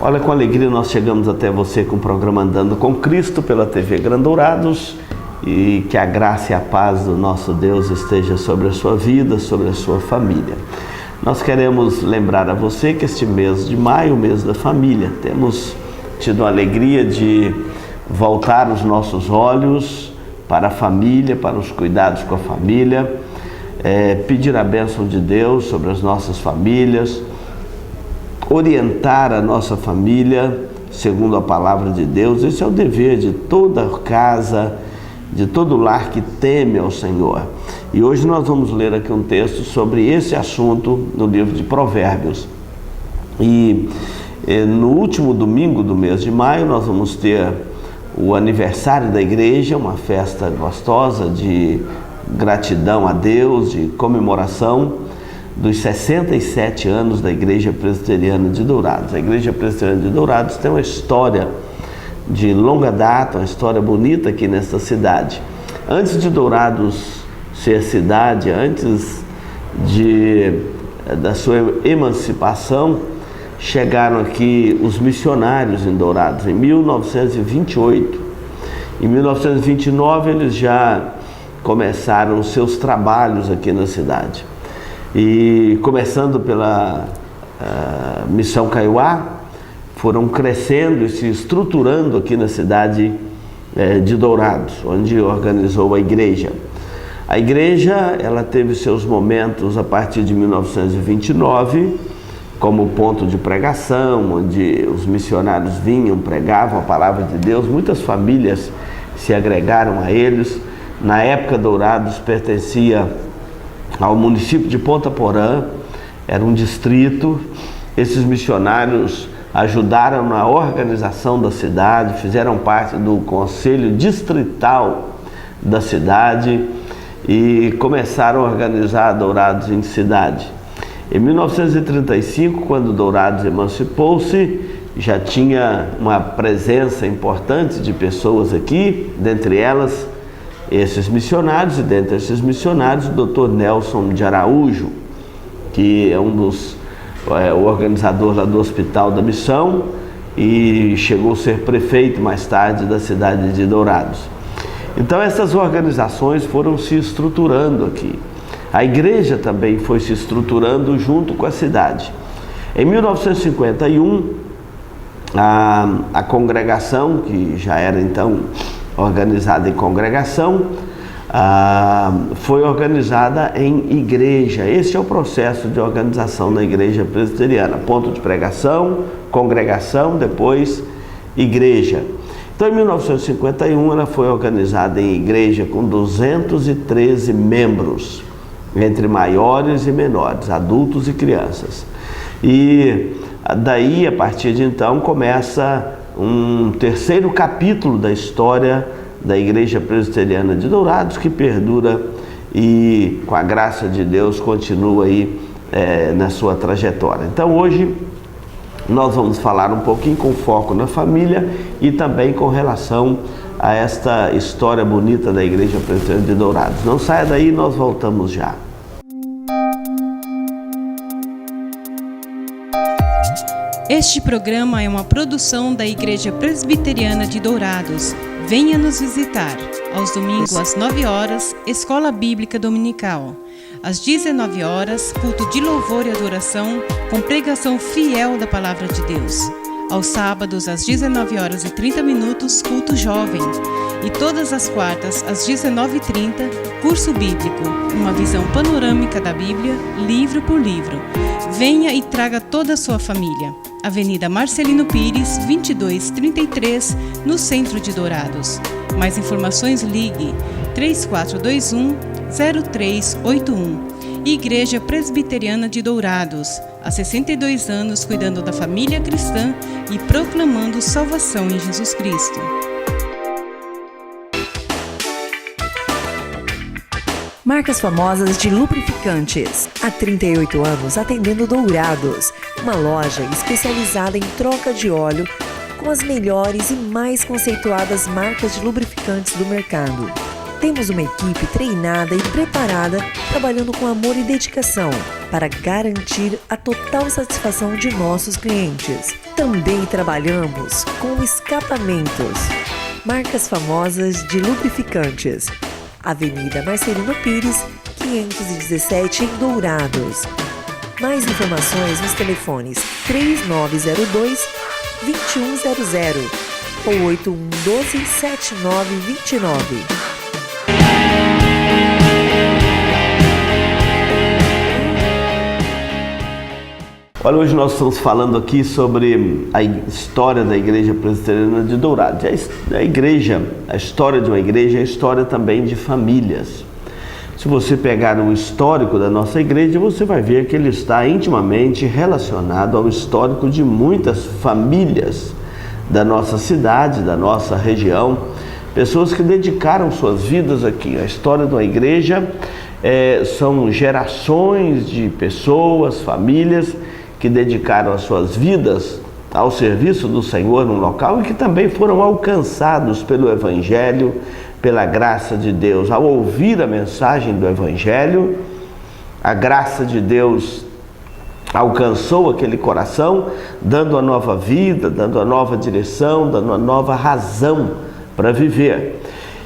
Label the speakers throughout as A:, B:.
A: Olha, com alegria nós chegamos até você com o programa Andando com Cristo pela TV Grandourados, e que a graça e a paz do nosso Deus esteja sobre a sua vida, sobre a sua família. Nós queremos lembrar a você que este mês de maio, o mês da família, temos tido a alegria de voltar os nossos olhos para a família, para os cuidados com a família, pedir a bênção de Deus sobre as nossas famílias, orientar a nossa família segundo a palavra de Deus. Esse é o dever de toda casa, de todo lar que teme ao Senhor. E hoje nós vamos ler aqui um texto sobre esse assunto no livro de Provérbios. E no último domingo do mês de maio nós vamos ter o aniversário da igreja, uma festa gostosa de gratidão a Deus, de comemoração dos 67 anos da Igreja Presbiteriana de Dourados. A Igreja Presbiteriana de Dourados tem uma história de longa data, uma história bonita aqui nesta cidade. Antes de Dourados ser cidade, antes da sua emancipação, chegaram aqui os missionários em Dourados em 1928. Em 1929 eles já começaram os seus trabalhos aqui na cidade. E começando pela Missão Kaiowá, foram crescendo e se estruturando aqui na cidade de Dourados, onde organizou a igreja. A igreja, ela teve seus momentos a partir de 1929, como ponto de pregação, onde os missionários vinham, pregavam a palavra de Deus. Muitas famílias se agregaram a eles. Na época, Dourados pertencia ao município de Ponta Porã, era um distrito. Esses missionários ajudaram na organização da cidade, fizeram parte do conselho distrital da cidade e começaram a organizar Dourados em cidade. Em 1935, quando Dourados emancipou-se, já tinha uma presença importante de pessoas aqui, dentre elas esses missionários, e dentre esses missionários o Dr. Nelson de Araújo, que é o organizador lá do Hospital da Missão e chegou a ser prefeito mais tarde da cidade de Dourados. Então essas organizações foram se estruturando aqui. A igreja também foi se estruturando junto com a cidade. Em 1951, a congregação, que já era então organizada em congregação, foi organizada em igreja. Esse é o processo de organização da igreja presbiteriana: ponto de pregação, congregação, depois igreja. Então, em 1951, ela foi organizada em igreja com 213 membros, entre maiores e menores, adultos e crianças. E daí, a partir de então, começa um terceiro capítulo da história da Igreja Presbiteriana de Dourados, que perdura e, com a graça de Deus, continua aí na sua trajetória. Então, hoje nós vamos falar um pouquinho com foco na família e também com relação a esta história bonita da Igreja Presbiteriana de Dourados. Não saia daí, nós voltamos já.
B: Este programa é uma produção da Igreja Presbiteriana de Dourados. Venha nos visitar. Aos domingos, às 9 horas, Escola Bíblica Dominical. Às 19 horas, culto de louvor e adoração, com pregação fiel da Palavra de Deus. Aos sábados, às 19 horas e 30 minutos, culto jovem. E todas as quartas, às 19h30, curso bíblico, uma visão panorâmica da Bíblia, livro por livro. Venha e traga toda a sua família. Avenida Marcelino Pires, 2233, no centro de Dourados. Mais informações, ligue 3421-0381. Igreja Presbiteriana de Dourados, há 62 anos cuidando da família cristã e proclamando salvação em Jesus Cristo.
C: Marcas famosas de lubrificantes. Há 38 anos atendendo Dourados, uma loja especializada em troca de óleo com as melhores e mais conceituadas marcas de lubrificantes do mercado. Temos uma equipe treinada e preparada, trabalhando com amor e dedicação para garantir a total satisfação de nossos clientes. Também trabalhamos com escapamentos, marcas famosas de lubrificantes. Avenida Marcelino Pires, 517 em Dourados. Mais informações nos telefones 3902-2100 ou 8112-7929.
A: Olha, hoje nós estamos falando aqui sobre a história da Igreja Presbiteriana de Dourados. A história de uma igreja é a história também de famílias. Se você pegar o histórico da nossa igreja, você vai ver que ele está intimamente relacionado ao histórico de muitas famílias da nossa cidade, da nossa região, pessoas que dedicaram suas vidas aqui. A história de uma igreja são gerações de pessoas, famílias que dedicaram as suas vidas ao serviço do Senhor no local e que também foram alcançados pelo Evangelho, pela graça de Deus. Ao ouvir a mensagem do Evangelho, a graça de Deus alcançou aquele coração, dando a nova vida, dando a nova direção, dando a nova razão para viver.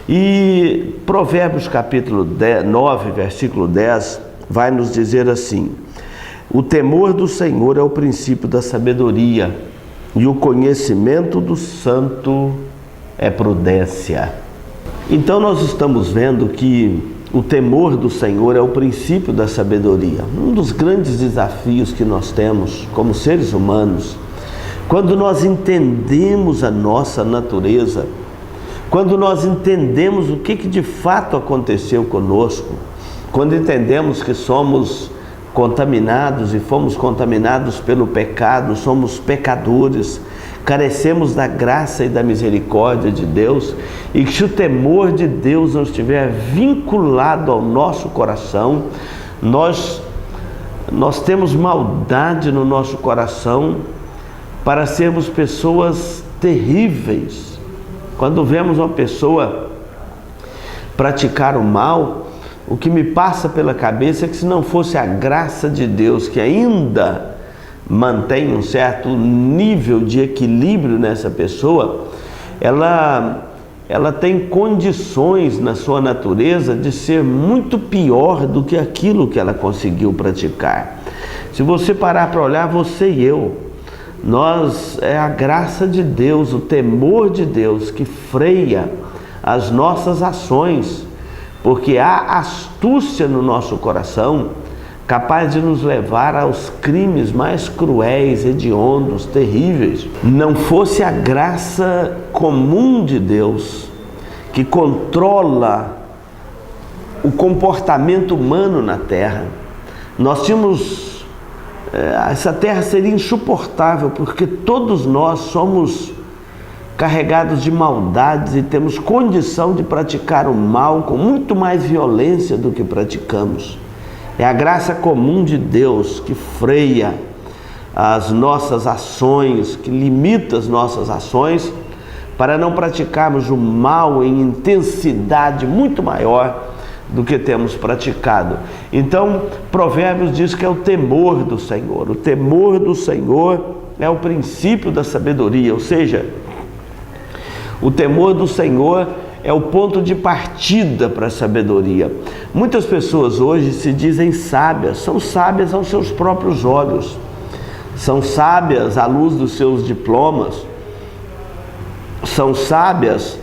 A: E Provérbios capítulo 9, versículo 10, vai nos dizer assim: o temor do Senhor é o princípio da sabedoria, e o conhecimento do santo é prudência. Então nós estamos vendo que o temor do Senhor é o princípio da sabedoria. Um dos grandes desafios que nós temos como seres humanos, quando nós entendemos a nossa natureza, quando nós entendemos o que de fato aconteceu conosco, quando entendemos que somos contaminados e fomos contaminados pelo pecado, somos pecadores, carecemos da graça e da misericórdia de Deus, e que se o temor de Deus não estiver vinculado ao nosso coração, nós temos maldade no nosso coração para sermos pessoas terríveis. Quando vemos uma pessoa praticar o mal, o que me passa pela cabeça é que se não fosse a graça de Deus, que ainda mantém um certo nível de equilíbrio nessa pessoa, ela tem condições na sua natureza de ser muito pior do que aquilo que ela conseguiu praticar. Se você parar para olhar, você e eu, é a graça de Deus, o temor de Deus que freia as nossas ações, porque há astúcia no nosso coração capaz de nos levar aos crimes mais cruéis, hediondos, terríveis. Não fosse a graça comum de Deus que controla o comportamento humano na terra, essa terra seria insuportável, porque todos nós somos carregados de maldades e temos condição de praticar o mal com muito mais violência do que praticamos. É a graça comum de Deus que freia as nossas ações, que limita as nossas ações, para não praticarmos o mal em intensidade muito maior do que temos praticado. Então, Provérbios diz que é o temor do Senhor. O temor do Senhor é o princípio da sabedoria, ou seja, o temor do Senhor é o ponto de partida para a sabedoria. Muitas pessoas hoje se dizem sábias, são sábias aos seus próprios olhos, são sábias à luz dos seus diplomas, são sábias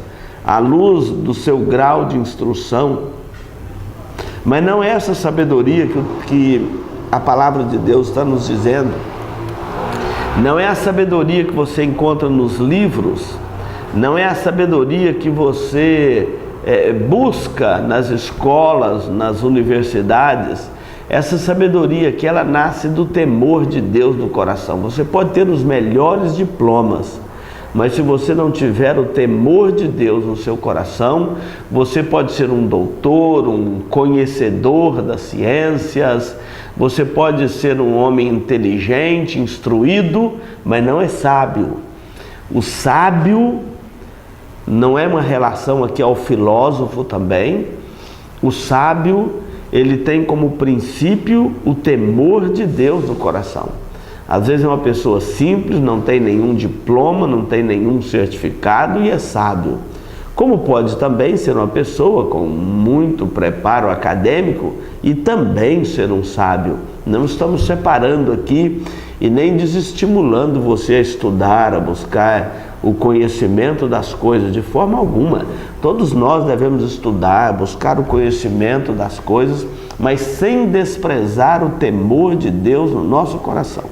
A: à luz do seu grau de instrução, mas não é essa sabedoria que a palavra de Deus está nos dizendo. Não é a sabedoria que você encontra nos livros, não é a sabedoria que você busca nas escolas, nas universidades. Essa sabedoria que ela nasce do temor de Deus no coração. Você pode ter os melhores diplomas, mas se você não tiver o temor de Deus no seu coração, você pode ser um doutor, um conhecedor das ciências, você pode ser um homem inteligente, instruído, mas não é sábio. O sábio não é uma relação aqui ao filósofo também. O sábio, ele tem como princípio o temor de Deus no coração. Às vezes é uma pessoa simples, não tem nenhum diploma, não tem nenhum certificado e é sábio. Como pode também ser uma pessoa com muito preparo acadêmico e também ser um sábio. Não estamos separando aqui e nem desestimulando você a estudar, a buscar o conhecimento das coisas, de forma alguma. Todos nós devemos estudar, buscar o conhecimento das coisas, mas sem desprezar o temor de Deus no nosso coração.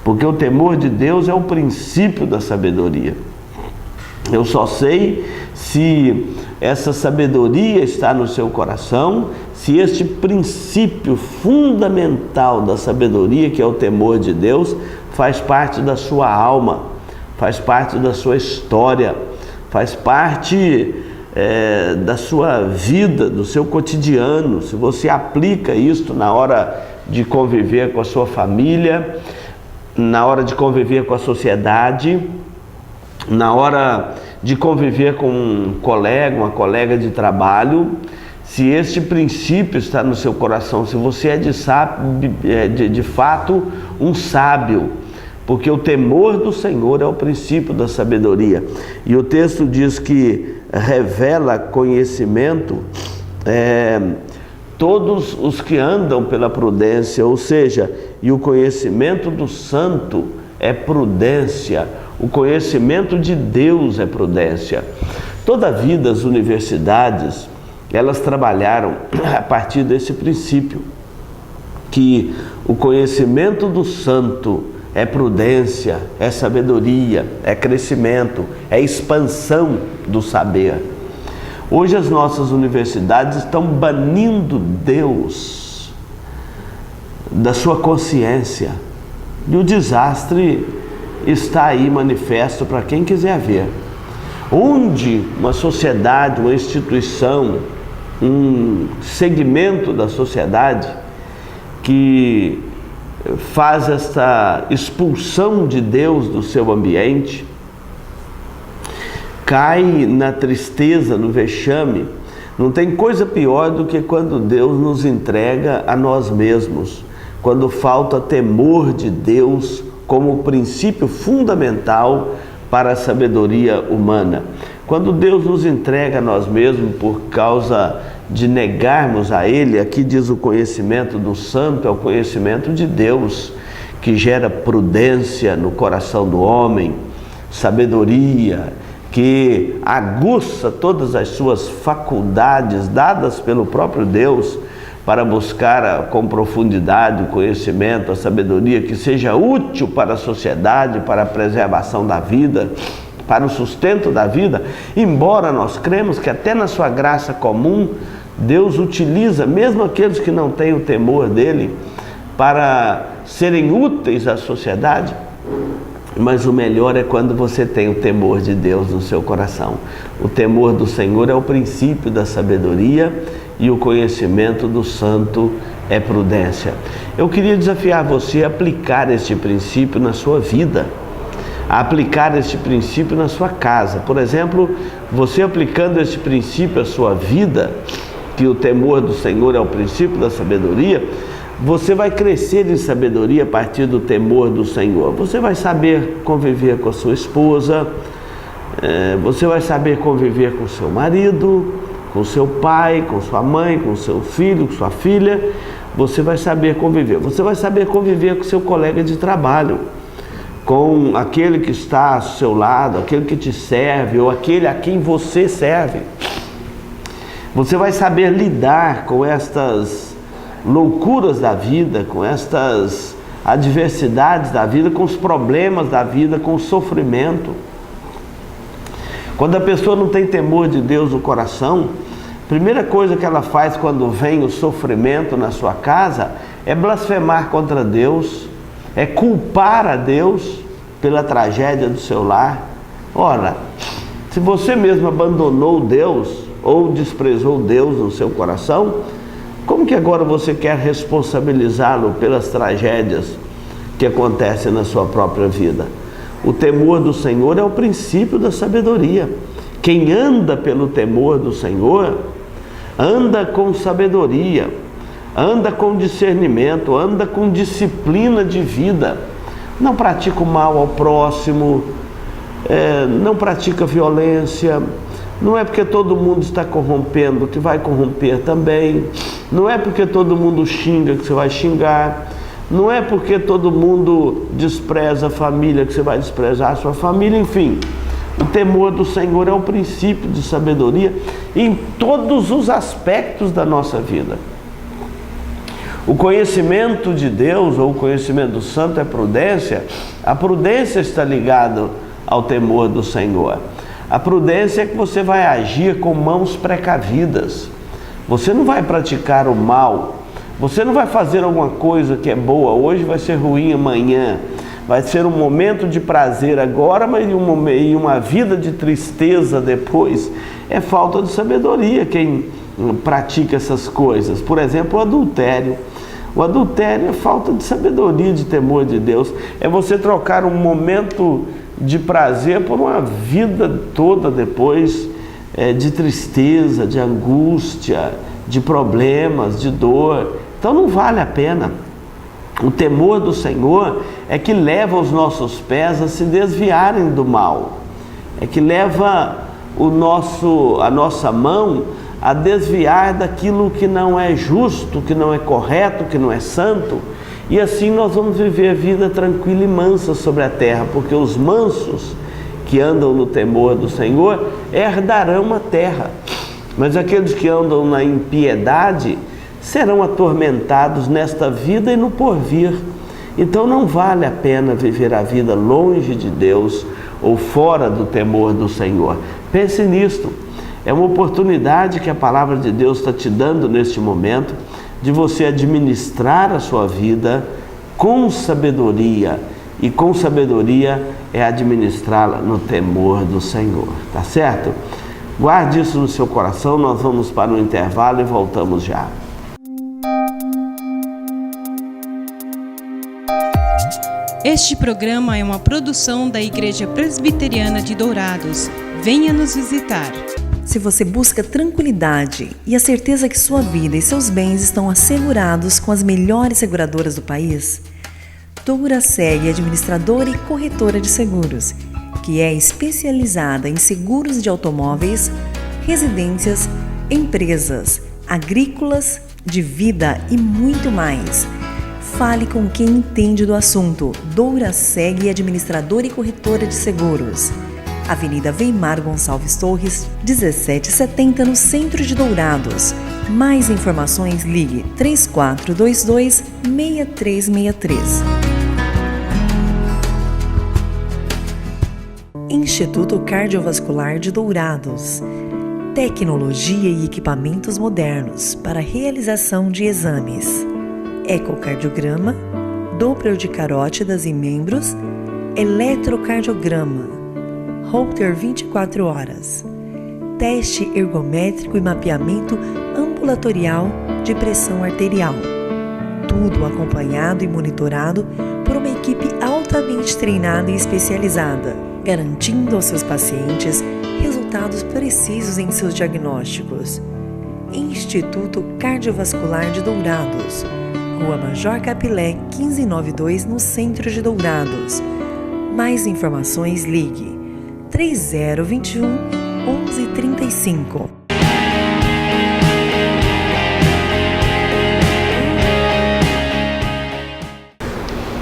A: Porque o temor de Deus é o princípio da sabedoria. Eu só sei se essa sabedoria está no seu coração, se este princípio fundamental da sabedoria, que é o temor de Deus, faz parte da sua alma, faz parte da sua história, faz parte da sua vida, do seu cotidiano. Se você aplica isto na hora de conviver com a sua família, na hora de conviver com a sociedade, na hora de conviver com um colega, uma colega de trabalho, se este princípio está no seu coração, se você é de fato um sábio, porque o temor do Senhor é o princípio da sabedoria. E o texto diz que revela conhecimento todos os que andam pela prudência, ou seja, e o conhecimento do santo é prudência, o conhecimento de Deus é prudência. Toda a vida as universidades, elas trabalharam a partir desse princípio, que o conhecimento do santo é prudência, é sabedoria, é crescimento, é expansão do saber. Hoje as nossas universidades estão banindo Deus da sua consciência, e o desastre está aí manifesto para quem quiser ver. Onde uma sociedade, uma instituição, um segmento da sociedade que faz esta expulsão de Deus do seu ambiente, cai na tristeza, no vexame. Não tem coisa pior do que quando Deus nos entrega a nós mesmos, quando falta temor de Deus como princípio fundamental para a sabedoria humana. Quando Deus nos entrega a nós mesmos por causa de negarmos a Ele, aqui diz o conhecimento do santo, é o conhecimento de Deus, que gera prudência no coração do homem, sabedoria, que aguça todas as suas faculdades dadas pelo próprio Deus para buscar com profundidade o conhecimento, a sabedoria que seja útil para a sociedade, para a preservação da vida, para o sustento da vida. Embora nós cremos que até na sua graça comum, Deus utiliza mesmo aqueles que não têm o temor dele para serem úteis à sociedade, mas o melhor é quando você tem o temor de Deus no seu coração. O temor do Senhor é o princípio da sabedoria e o conhecimento do santo é prudência. Eu queria desafiar você a aplicar este princípio na sua vida, a aplicar este princípio na sua casa. Por exemplo, você aplicando este princípio à sua vida, que o temor do Senhor é o princípio da sabedoria, você vai crescer em sabedoria a partir do temor do Senhor. Você vai saber conviver com a sua esposa, você vai saber conviver com o seu marido, com seu pai, com sua mãe, com seu filho, com sua filha. Você vai saber conviver. Você vai saber conviver com seu colega de trabalho, com aquele que está ao seu lado, aquele que te serve ou aquele a quem você serve. Você vai saber lidar com estas loucuras da vida, com estas adversidades da vida, com os problemas da vida, com o sofrimento. Quando a pessoa não tem temor de Deus no coração, a primeira coisa que ela faz quando vem o sofrimento na sua casa é blasfemar contra Deus, é culpar a Deus pela tragédia do seu lar. Ora, se você mesmo abandonou Deus ou desprezou Deus no seu coração, como que agora você quer responsabilizá-lo pelas tragédias que acontecem na sua própria vida? O temor do Senhor é o princípio da sabedoria, Quem anda pelo temor do Senhor, anda com sabedoria, anda com discernimento, anda com disciplina de vida. Não pratica o mal ao próximo, não pratica violência. Não é porque todo mundo está corrompendo que vai corromper também. Não é porque todo mundo xinga que você vai xingar. Não é porque todo mundo despreza a família que você vai desprezar a sua família. Enfim, o temor do Senhor é o princípio de sabedoria em todos os aspectos da nossa vida. O conhecimento de Deus, ou o conhecimento do santo, é prudência. A prudência está ligada ao temor do Senhor. A prudência é que você vai agir com mãos precavidas. Você não vai praticar o mal. Você não vai fazer alguma coisa que é boa hoje, vai ser ruim amanhã. Vai ser um momento de prazer agora, mas em uma vida de tristeza depois. É falta de sabedoria quem pratica essas coisas. Por exemplo, o adultério. O adultério é falta de sabedoria, de temor de Deus. É você trocar um momento de prazer por uma vida toda depois de tristeza, de angústia, de problemas, de dor. Então não vale a pena. O temor do Senhor é que leva os nossos pés a se desviarem do mal. É que leva a nossa mão a desviar daquilo que não é justo, que não é correto, que não é santo. E assim nós vamos viver a vida tranquila e mansa sobre a terra, porque os mansos que andam no temor do Senhor herdarão a terra. Mas aqueles que andam na impiedade serão atormentados nesta vida e no porvir. Então não vale a pena viver a vida longe de Deus ou fora do temor do Senhor. Pense nisto. É uma oportunidade que a palavra de Deus está te dando neste momento de você administrar a sua vida com sabedoria. E com sabedoria é administrá-la no temor do Senhor. Tá certo? Guarde isso no seu coração. Nós vamos para um intervalo e voltamos já.
B: Este programa é uma produção da Igreja Presbiteriana de Dourados. Venha nos visitar.
C: Se você busca tranquilidade e a certeza que sua vida e seus bens estão assegurados com as melhores seguradoras do país, Douraseg é administradora e corretora de seguros, que é especializada em seguros de automóveis, residências, empresas, agrícolas, de vida e muito mais. Fale com quem entende do assunto. Douraseg, administradora e corretora de seguros. Avenida Weimar Gonçalves Torres, 1770, no centro de Dourados. Mais informações, ligue 3422-6363. Instituto Cardiovascular de Dourados. Tecnologia e equipamentos modernos para realização de exames. Ecocardiograma, Doppler de carótidas e membros, eletrocardiograma, Holter 24 horas, teste ergométrico e mapeamento ambulatorial de pressão arterial. Tudo acompanhado e monitorado por uma equipe altamente treinada e especializada, garantindo aos seus pacientes resultados precisos em seus diagnósticos. Instituto Cardiovascular de Dourados, Rua Major Capilé, 1592, no centro de Dourados. Mais informações, ligue 3021 1135.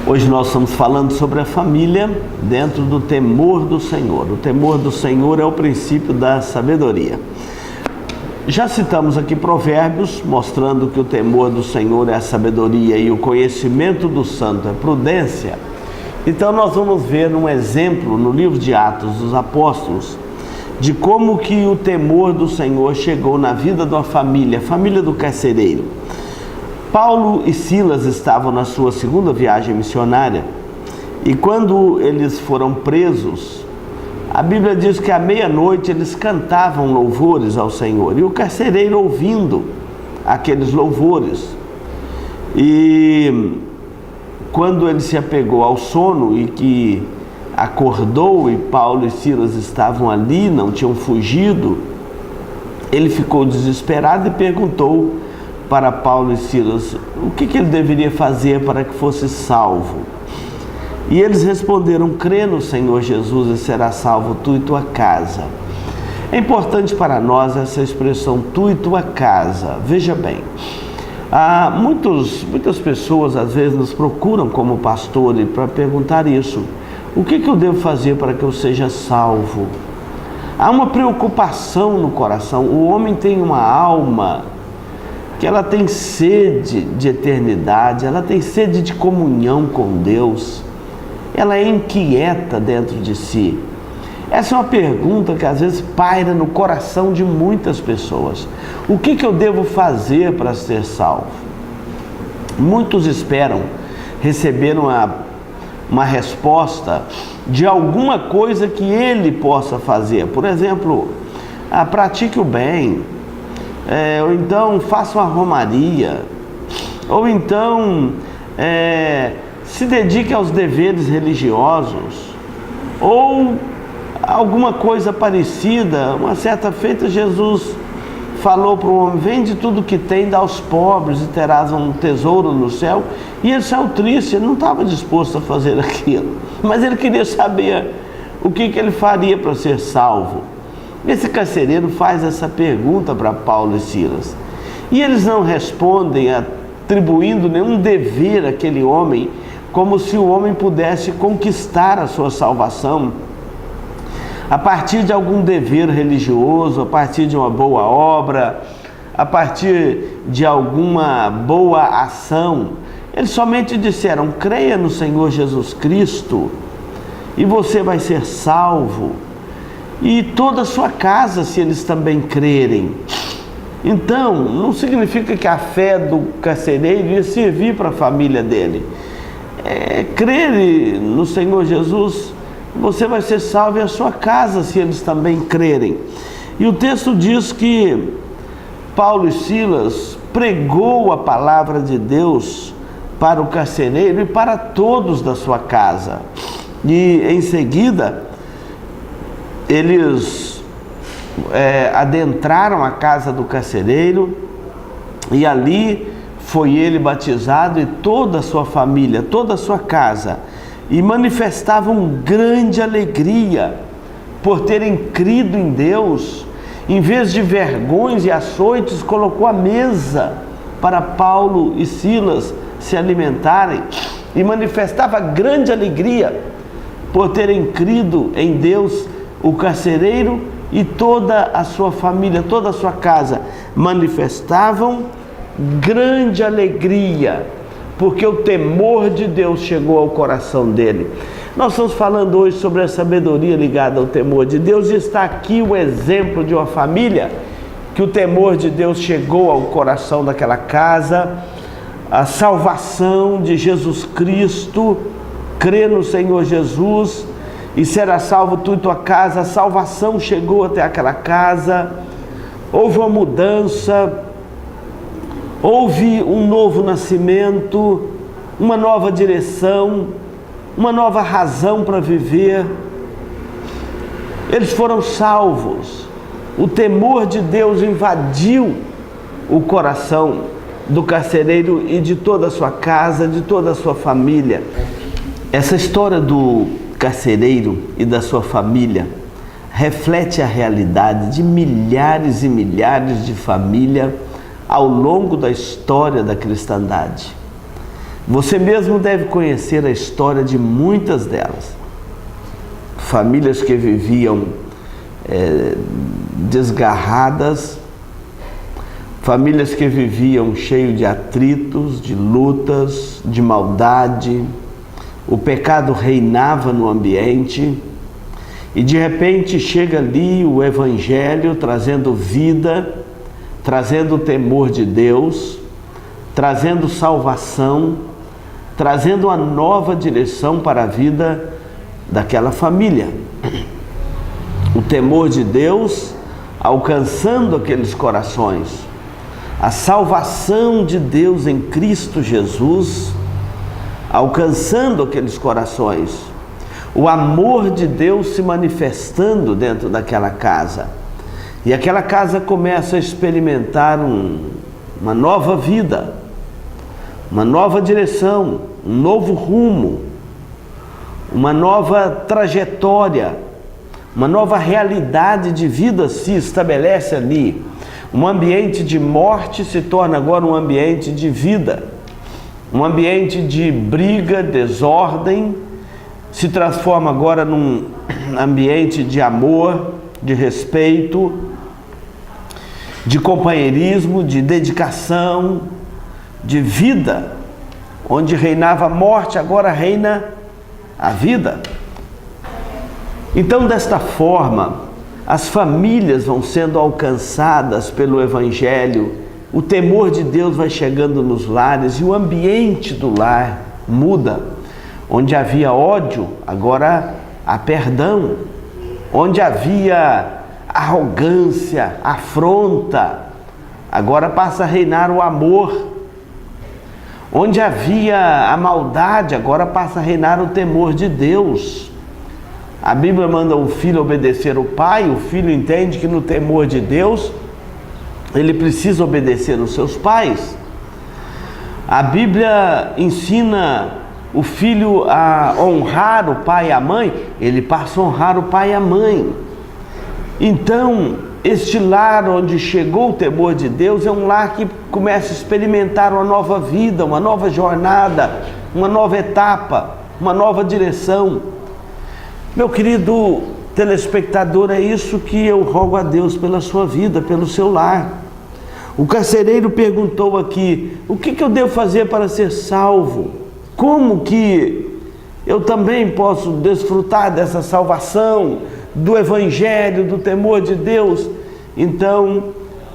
A: Hoje nós estamos falando sobre a família dentro do temor do Senhor. O temor do Senhor é o princípio da sabedoria. Já citamos aqui Provérbios, mostrando que o temor do Senhor é a sabedoria e o conhecimento do santo é prudência. Então nós vamos ver um exemplo no livro de Atos dos Apóstolos de como que o temor do Senhor chegou na vida de uma família, a família do carcereiro. Paulo e Silas estavam na sua segunda viagem missionária e quando eles foram presos, a Bíblia diz que à meia-noite eles cantavam louvores ao Senhor e o carcereiro ouvindo aqueles louvores. E quando ele se apegou ao sono e que acordou e Paulo e Silas estavam ali, não tinham fugido, ele ficou desesperado e perguntou para Paulo e Silas o que ele deveria fazer para que fosse salvo. E eles responderam: crê no Senhor Jesus e será salvo tu e tua casa. É importante para nós essa expressão, tu e tua casa. Veja bem, muitas pessoas às vezes nos procuram como pastor para perguntar isso: o que eu devo fazer para que eu seja salvo? Há uma preocupação no coração. O homem tem uma alma que ela tem sede de eternidade, ela tem sede de comunhão com Deus, ela é inquieta dentro de si. Essa é uma pergunta que às vezes paira no coração de muitas pessoas. O que eu devo fazer para ser salvo? Muitos esperam receber uma resposta de alguma coisa que ele possa fazer. Por exemplo, pratique o bem, ou então faça uma romaria, ou então se dedique aos deveres religiosos, ou alguma coisa parecida. Uma certa feita Jesus falou para o homem: vende tudo que tem, dá aos pobres e terás um tesouro no céu. E ele saiu triste, ele não estava disposto a fazer aquilo, mas ele queria saber o que ele faria para ser salvo. Esse carcereiro faz essa pergunta para Paulo e Silas, e eles não respondem atribuindo nenhum dever àquele homem, como se o homem pudesse conquistar a sua salvação a partir de algum dever religioso, a partir de uma boa obra, a partir de alguma boa ação. Eles somente disseram: creia no Senhor Jesus Cristo e você vai ser salvo, e toda a sua casa, se eles também crerem. Então, não significa que a fé do carcereiro ia servir para a família dele. Crer no Senhor Jesus, você vai ser salvo, e a sua casa, se eles também crerem. E o texto diz que Paulo e Silas pregou a palavra de Deus para o carcereiro e para todos da sua casa. E em seguida, eles adentraram a casa do carcereiro, e ali foi ele batizado e toda a sua família, toda a sua casa, e manifestavam grande alegria por terem crido em Deus. Em vez de vergões e açoites, colocou a mesa para Paulo e Silas se alimentarem, e manifestava grande alegria por terem crido em Deus. O carcereiro e toda a sua família, toda a sua casa, manifestavam grande alegria, porque o temor de Deus chegou ao coração dele. Nós estamos falando hoje sobre a sabedoria ligada ao temor de Deus, e está aqui o exemplo de uma família que o temor de Deus chegou ao coração daquela casa. A salvação de Jesus Cristo, crê no Senhor Jesus e será salvo tu e tua casa. A salvação chegou até aquela casa, houve uma mudança, houve um novo nascimento, uma nova direção, uma nova razão para viver. Eles foram salvos. O temor de Deus invadiu o coração do carcereiro e de toda a sua casa, de toda a sua família. Essa história do carcereiro e da sua família reflete a realidade de milhares e milhares de famílias ao longo da história da cristandade. Você mesmo deve conhecer a história de muitas delas. Famílias que viviam desgarradas, famílias que viviam cheio de atritos, de lutas, de maldade. O pecado reinava no ambiente, e de repente chega ali o Evangelho trazendo vida, trazendo o temor de Deus, trazendo salvação, trazendo uma nova direção para a vida daquela família. O temor de Deus alcançando aqueles corações, a salvação de Deus em Cristo Jesus alcançando aqueles corações, o amor de Deus se manifestando dentro daquela casa. E aquela casa começa a experimentar uma nova vida, uma nova direção, um novo rumo, uma nova trajetória, uma nova realidade de vida se estabelece ali. Um ambiente de morte se torna agora um ambiente de vida. Um ambiente de briga, desordem, se transforma agora num ambiente de amor, de respeito, de companheirismo, de dedicação, de vida. Onde reinava a morte, agora reina a vida. Então, desta forma, as famílias vão sendo alcançadas pelo Evangelho, o temor de Deus vai chegando nos lares e o ambiente do lar muda. Onde havia ódio, agora há perdão. Onde havia arrogância, afronta, agora passa a reinar o amor. Onde havia a maldade, agora passa a reinar o temor de Deus. A Bíblia manda o filho obedecer o pai, o filho entende que no temor de Deus, ele precisa obedecer os seus pais. A Bíblia ensina o filho a honrar o pai e a mãe, ele passa a honrar o pai e a mãe. Então, este lar onde chegou o temor de Deus é um lar que começa a experimentar uma nova vida, uma nova jornada, uma nova etapa, uma nova direção. Meu querido telespectador, é isso que eu rogo a Deus pela sua vida, pelo seu lar. O carcereiro perguntou aqui: o que eu devo fazer para ser salvo? Como que eu também posso desfrutar dessa salvação, do Evangelho, do temor de Deus? Então,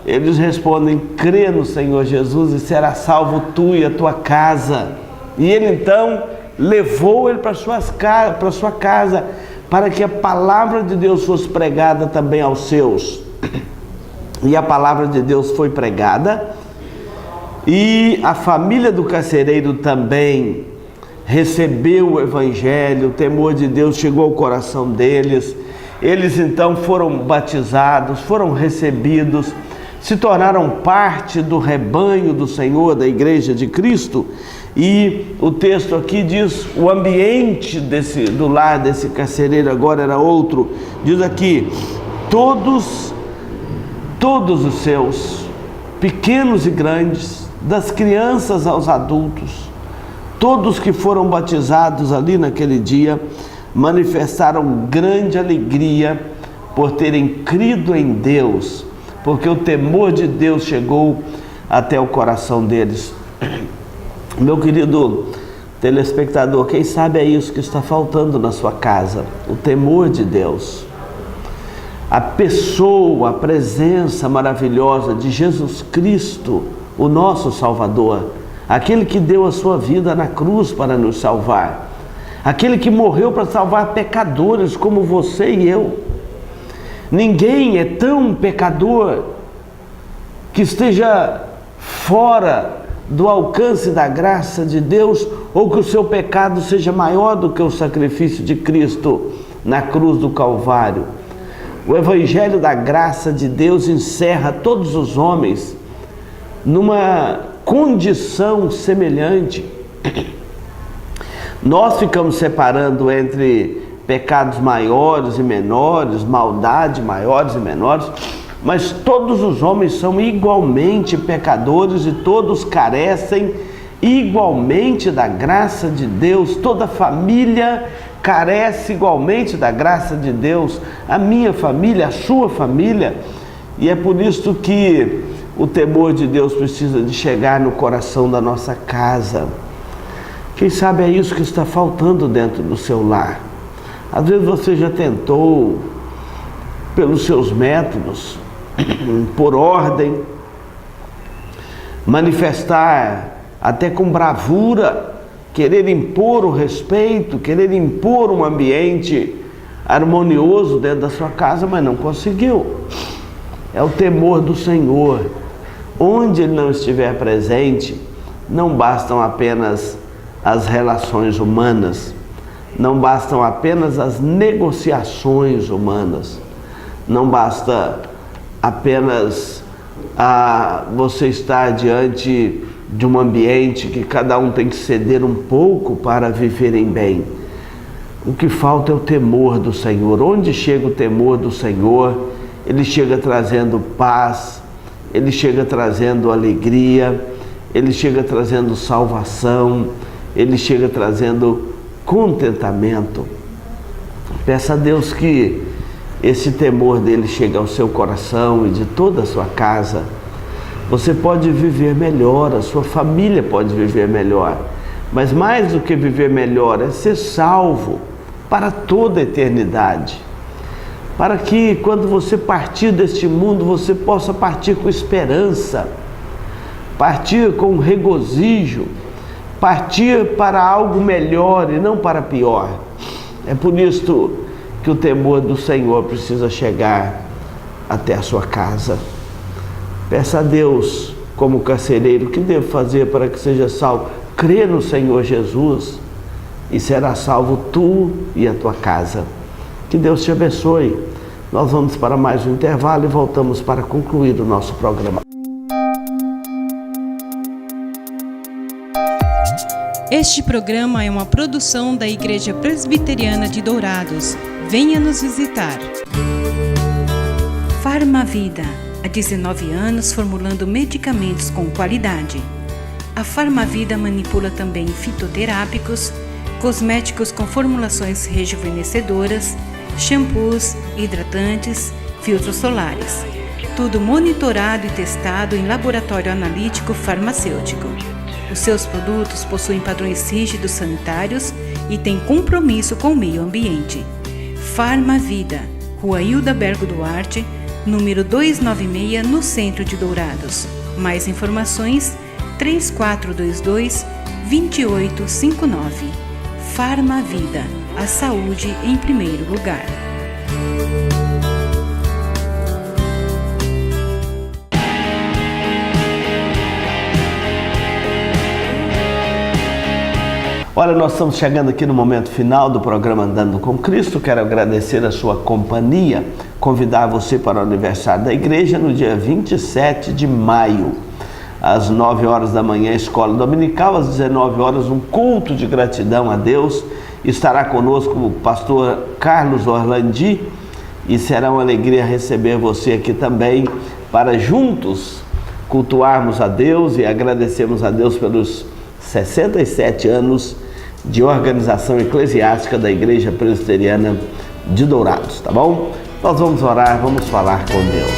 A: eles respondem: crê no Senhor Jesus e será salvo tu e a tua casa. E ele então levou ele para sua casa, para que a palavra de Deus fosse pregada também aos seus. E a palavra de Deus foi pregada, e a família do carcereiro também recebeu o Evangelho, o temor de Deus chegou ao coração deles. Eles então foram batizados, foram recebidos, se tornaram parte do rebanho do Senhor, da Igreja de Cristo. E o texto aqui diz, o ambiente do lar desse carcereiro agora era outro. Diz aqui: todos os seus, pequenos e grandes, das crianças aos adultos, todos que foram batizados ali naquele dia, manifestaram grande alegria por terem crido em Deus, porque o temor de Deus chegou até o coração deles. Meu querido telespectador, quem sabe é isso que está faltando na sua casa, o temor de Deus. A pessoa, a presença maravilhosa de Jesus Cristo, o nosso Salvador, aquele que deu a sua vida na cruz para nos salvar, aquele que morreu para salvar pecadores como você e eu. Ninguém é tão pecador que esteja fora do alcance da graça de Deus, ou que o seu pecado seja maior do que o sacrifício de Cristo na cruz do Calvário. O Evangelho da graça de Deus encerra todos os homens numa condição semelhante. Nós ficamos separando entre pecados maiores e menores, maldade maiores e menores, mas todos os homens são igualmente pecadores e todos carecem igualmente da graça de Deus. Toda família carece igualmente da graça de Deus, a minha família, a sua família, e é por isso que o temor de Deus precisa de chegar no coração da nossa casa. Quem sabe é isso que está faltando dentro do seu lar. Às vezes você já tentou, pelos seus métodos, por ordem, manifestar até com bravura, querer impor o respeito, querer impor um ambiente harmonioso dentro da sua casa, mas não conseguiu. É o temor do Senhor. Onde Ele não estiver presente, não bastam apenas as relações humanas. Não bastam apenas as negociações humanas. Não basta apenas você estar diante de um ambiente que cada um tem que ceder um pouco para viverem bem. O que falta é o temor do Senhor. Onde chega o temor do Senhor, ele chega trazendo paz, ele chega trazendo alegria, ele chega trazendo salvação, ele chega trazendo contentamento. Peça a Deus que esse temor dele chegue ao seu coração e de toda a sua casa. Você pode viver melhor, a sua família pode viver melhor, mas mais do que viver melhor é ser salvo para toda a eternidade, para que quando você partir deste mundo, você possa partir com esperança, partir com regozijo, partir para algo melhor e não para pior. É por isso que o temor do Senhor precisa chegar até a sua casa. Peça a Deus, como carcereiro, o que devo fazer para que seja salvo? Crê no Senhor Jesus e será salvo tu e a tua casa. Que Deus te abençoe. Nós vamos para mais um intervalo e voltamos para concluir o nosso programa.
B: Este programa é uma produção da Igreja Presbiteriana de Dourados. Venha nos visitar. Farmavida. Há 19 anos formulando medicamentos com qualidade. A Farmavida manipula também fitoterápicos, cosméticos com formulações rejuvenescedoras, shampoos, hidratantes, filtros solares. Tudo monitorado e testado em laboratório analítico farmacêutico. Os seus produtos possuem padrões rígidos sanitários e têm compromisso com o meio ambiente. Farmavida, Rua Hildabergo Duarte, número 296, no centro de Dourados. Mais informações, 3422-2859. Farmavida, a saúde em primeiro lugar.
A: Olha, nós estamos chegando aqui no momento final do programa Andando com Cristo. Quero agradecer a sua companhia, convidar você para o aniversário da igreja no dia 27 de maio, às 9 horas da manhã, escola dominical, às 19 horas, um culto de gratidão a Deus. Estará conosco o pastor Carlos Orlandi e será uma alegria receber você aqui também, para juntos cultuarmos a Deus e agradecermos a Deus pelos 67 anos de organização eclesiástica da Igreja Presbiteriana de Dourados, tá bom? Nós vamos orar, vamos falar com Deus.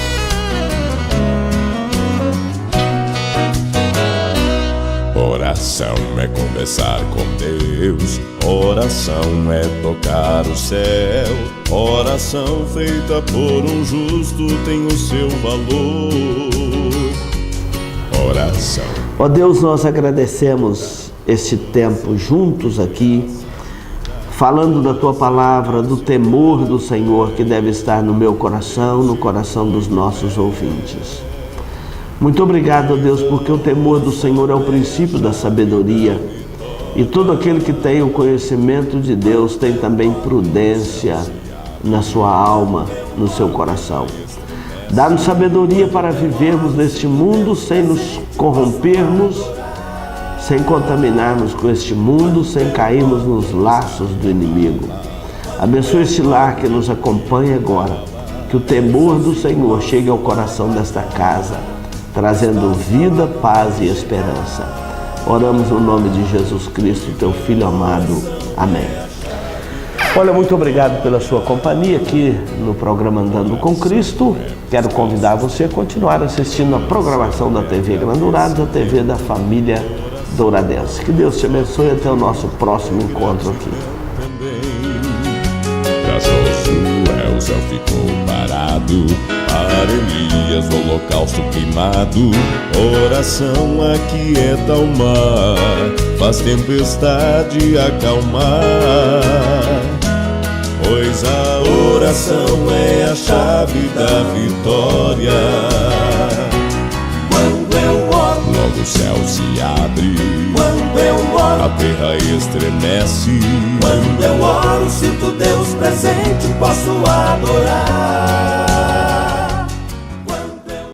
D: Oração é conversar com Deus, oração é tocar o céu, oração feita por um justo tem o seu valor. Oração.
A: Ó Deus, nós agradecemos este tempo juntos aqui, falando da Tua palavra, do temor do Senhor que deve estar no meu coração, no coração dos nossos ouvintes. Muito obrigado, ó Deus, porque o temor do Senhor é o princípio da sabedoria e todo aquele que tem o conhecimento de Deus tem também prudência na sua alma, no seu coração. Dá-nos sabedoria para vivermos neste mundo sem nos corrompermos, sem contaminarmos com este mundo, sem cairmos nos laços do inimigo. Abençoe este lar que nos acompanha agora, que o temor do Senhor chegue ao coração desta casa, trazendo vida, paz e esperança. Oramos no nome de Jesus Cristo, Teu Filho amado. Amém. Olha, muito obrigado pela sua companhia aqui no programa Andando com Cristo. Quero convidar você a continuar assistindo a programação da TV Grande Dourados, a TV da família douradense. Que Deus te abençoe e até o nosso próximo encontro aqui.
D: Josué, o céu ficou parado, para Elias o holocausto queimado. Oração aquieta o mar, faz tempestade acalmar. Pois a oração é a chave da vitória. Quando eu oro, logo o céu se abre.
E: Quando eu oro,
D: a terra estremece.
E: quando eu oro, sinto Deus presente, posso adorar.